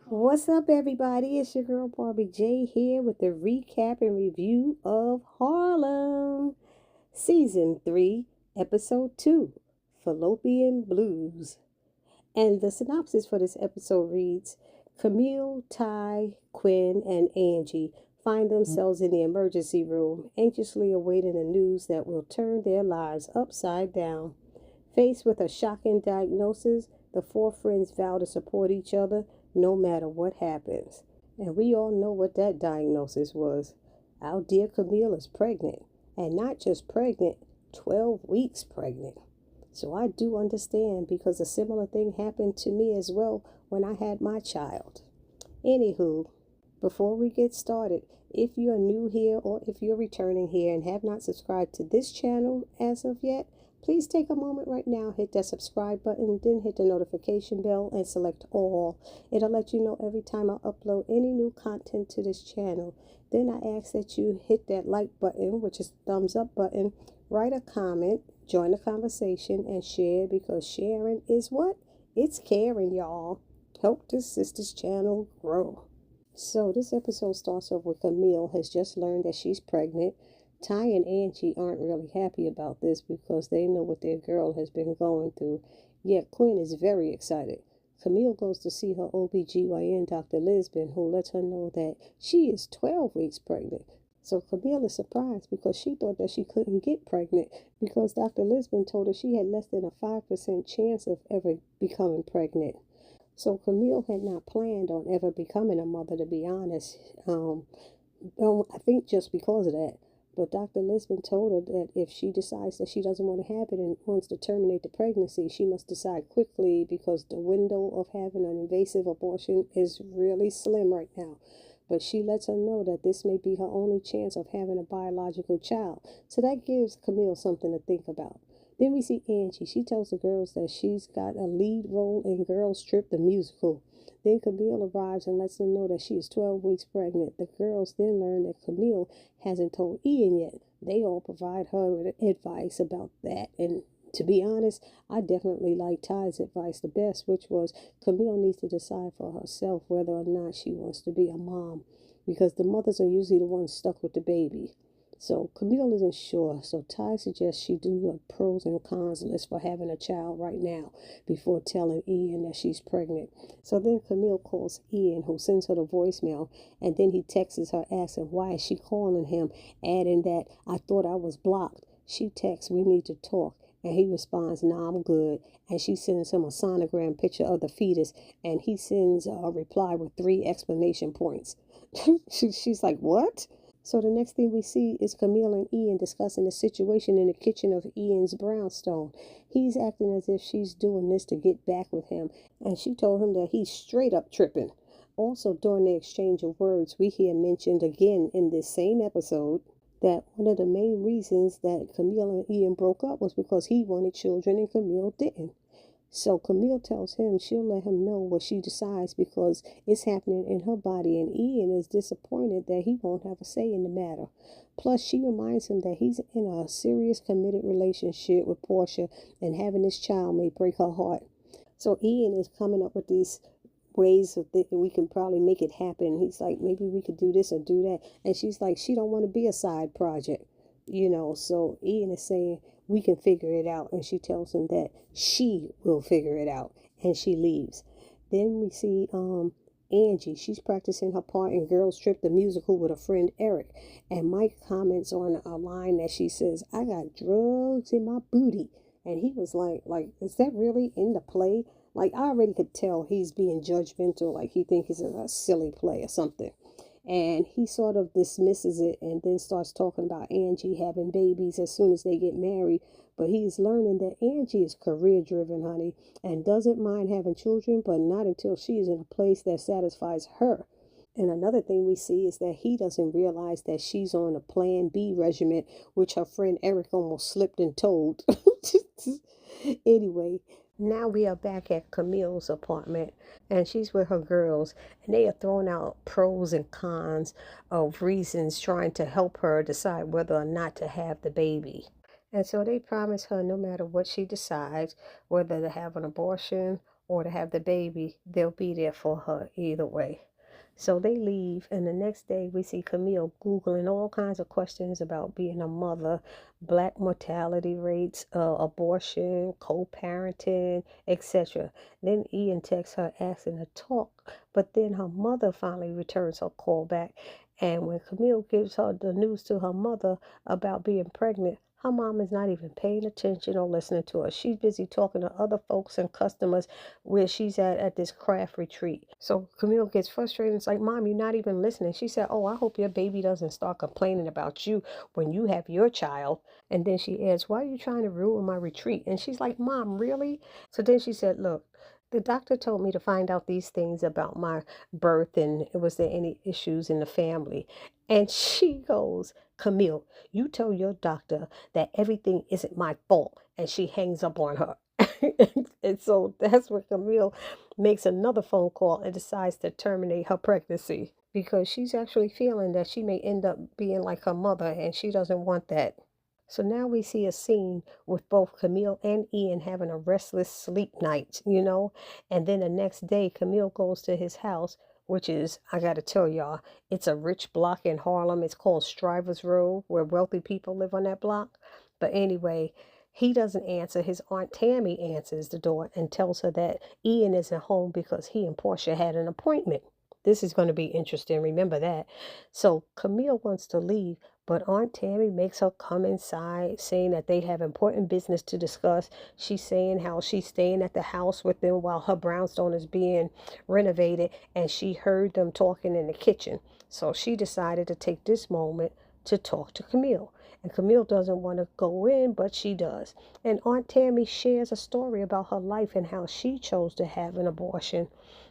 What's up, everybody? It's your girl Barbie J here with the recap and review of Harlem, Season 3, Episode 2, Fallopian Blues. And the synopsis for this episode reads, Camille, Ty, Quinn, and Angie find themselves in the emergency room, anxiously awaiting the news that will turn their lives upside down. Faced with a shocking diagnosis, the four friends vow to support each other no matter what happens. And we all know what that diagnosis was. Our dear Camille is pregnant, and not just pregnant, 12 weeks pregnant. So I do understand, because a similar thing happened to me as well when I had my child. Anywho, before we get started, if you're new here or if you're returning here and have not subscribed to this channel as of yet, please take a moment right now, hit that subscribe button, then hit the notification bell and select all. It'll let you know every time I upload any new content to this channel. Then I ask that you hit that like button, which is the thumbs up button, write a comment, join the conversation, and share, because sharing is what? It's caring, y'all. Help this sister's channel grow. So this episode starts off with Camille has just learned that she's pregnant. Ty and Angie aren't really happy about this because they know what their girl has been going through. Yet Quinn is very excited. Camille goes to see her OBGYN, Dr. Lisbon, who lets her know that she is 12 weeks pregnant. So Camille is surprised because she thought that she couldn't get pregnant because Dr. Lisbon told her she had less than a 5% chance of ever becoming pregnant. So Camille had not planned on ever becoming a mother, to be honest. I think just because of that. But Dr. Lisbon told her that if she decides that she doesn't want to have it and wants to terminate the pregnancy, she must decide quickly, because the window of having an invasive abortion is really slim right now. But she lets her know that this may be her only chance of having a biological child. So that gives Camille something to think about. Then we see Angie. She tells the girls that she's got a lead role in Girls Trip the musical. Then Camille arrives and lets them know that she is 12 weeks pregnant. The girls then learn that Camille hasn't told Ian yet. They all provide her with advice about that. And to be honest, I definitely like Ty's advice the best, which was Camille needs to decide for herself whether or not she wants to be a mom, because the mothers are usually the ones stuck with the baby. So Camille isn't sure, so Ty suggests she do a pros and cons list for having a child right now before telling Ian that she's pregnant. So then Camille calls Ian, who sends her the voicemail, and then he texts her asking why is she calling him, adding that I thought I was blocked. She texts, we need to talk, and he responds, nah, I'm good. And she sends him a sonogram picture of the fetus, and he sends a reply with 3 exclamation points. She's like, what? So the next thing we see is Camille and Ian discussing the situation in the kitchen of Ian's brownstone. He's acting as if she's doing this to get back with him, and she told him that he's straight up tripping. Also, during the exchange of words, we hear mentioned again in this same episode that one of the main reasons that Camille and Ian broke up was because he wanted children and Camille didn't. So Camille tells him she'll let him know what she decides because it's happening in her body, and Ian is disappointed that he won't have a say in the matter. Plus, she reminds him that he's in a serious committed relationship with Portia, and having this child may break her heart. So Ian is coming up with these ways of we can probably make it happen. He's like, maybe we could do this or do that. And she's like, she don't want to be a side project, So Ian is saying, we can figure it out. And she tells him that she will figure it out. And she leaves. Then we see Angie. She's practicing her part in Girls Trip the musical with a friend Eric. And Mike comments on a line that she says, I got drugs in my booty. And he was like, is that really in the play? Like, I already could tell he's being judgmental, like he thinks it's a silly play or something. And he sort of dismisses it and then starts talking about Angie having babies as soon as they get married. But he's learning that Angie is career driven, honey, and doesn't mind having children, but not until she is in a place that satisfies her. And another thing we see is that he doesn't realize that she's on a Plan B regimen, which her friend Eric almost slipped and told. Anyway, now we are back at Camille's apartment, and she's with her girls, and they are throwing out pros and cons of reasons trying to help her decide whether or not to have the baby. And so they promise her no matter what she decides, whether to have an abortion or to have the baby, they'll be there for her either way. So they leave, and the next day we see Camille Googling all kinds of questions about being a mother, black mortality rates, abortion, co parenting, etc. Then Ian texts her asking to talk, but then her mother finally returns her call back. And when Camille gives her the news to her mother about being pregnant, her mom is not even paying attention or listening to her. She's busy talking to other folks and customers where she's at this craft retreat. So Camille gets frustrated. It's like, Mom, you're not even listening. She said, oh, I hope your baby doesn't start complaining about you when you have your child. And then she asks, why are you trying to ruin my retreat? And she's like, Mom, really? So then she said, look, the doctor told me to find out these things about my birth and was there any issues in the family. And she goes, Camille, you tell your doctor that everything isn't my fault. And she hangs up on her. And so that's when Camille makes another phone call and decides to terminate her pregnancy because she's actually feeling that she may end up being like her mother and she doesn't want that. So now we see a scene with both Camille and Ian having a restless sleep night, and then the next day Camille goes to his house, which is, I gotta tell y'all, it's a rich block in Harlem. It's called Strivers Road, where wealthy people live on that block. But anyway, he doesn't answer. His Aunt Tammy answers the door and tells her that Ian isn't home because he and Portia had an appointment. This is going to be interesting. Remember that. So Camille wants to leave, but Aunt Tammy makes her come inside, saying that they have important business to discuss. She's saying how she's staying at the house with them while her brownstone is being renovated, and she heard them talking in the kitchen. So she decided to take this moment to talk to Camille. And Camille doesn't want to go in, but she does. And Aunt Tammy shares a story about her life and how she chose to have an abortion.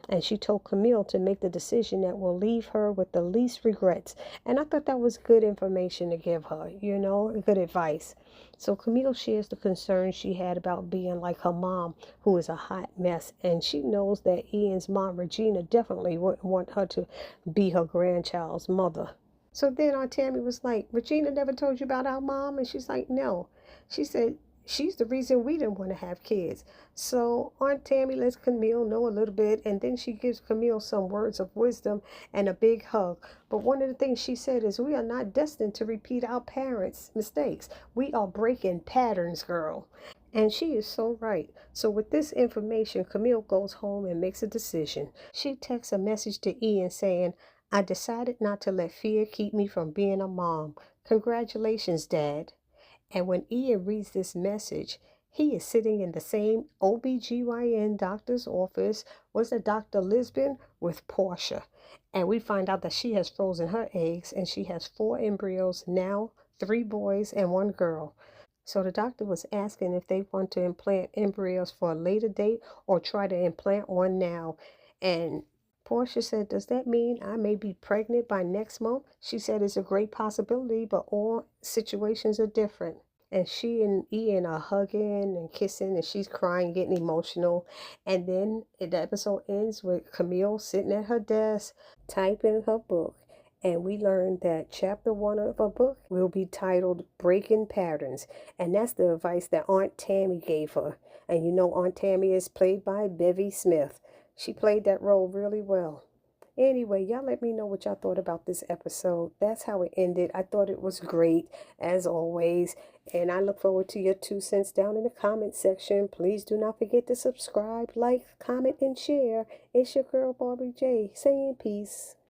And she told Camille to make the decision that will leave her with the least regrets. And I thought that was good information to give her, good advice. So Camille shares the concerns she had about being like her mom, who is a hot mess. And she knows that Ian's mom, Regina, definitely wouldn't want her to be her grandchild's mother. So then Aunt Tammy was like, Regina never told you about our mom? And she's like, no. She said, she's the reason we didn't want to have kids. So Aunt Tammy lets Camille know a little bit, and then she gives Camille some words of wisdom and a big hug. But one of the things she said is, we are not destined to repeat our parents' mistakes. We are breaking patterns, girl. And she is so right. So with this information, Camille goes home and makes a decision. She texts a message to Ian saying, I decided not to let fear keep me from being a mom. Congratulations, Dad. And when Ian reads this message, he is sitting in the same OBGYN doctor's office was a Dr. Lisbon with Portia. And we find out that she has frozen her eggs and she has 4 embryos now, 3 boys and 1 girl. So the doctor was asking if they want to implant embryos for a later date or try to implant one now. And Portia said, does that mean I may be pregnant by next month? She said it's a great possibility, but all situations are different. And she and Ian are hugging and kissing, and she's crying, getting emotional. And then the episode ends with Camille sitting at her desk, typing her book. And we learned that chapter 1 of her book will be titled Breaking Patterns. And that's the advice that Aunt Tammy gave her. And Aunt Tammy is played by Bevy Smith. She played that role really well. Anyway, y'all let me know what y'all thought about this episode. That's how it ended. I thought it was great, as always. And I look forward to your 2 cents down in the comment section. Please do not forget to subscribe, like, comment, and share. It's your girl, Barbie J, saying peace.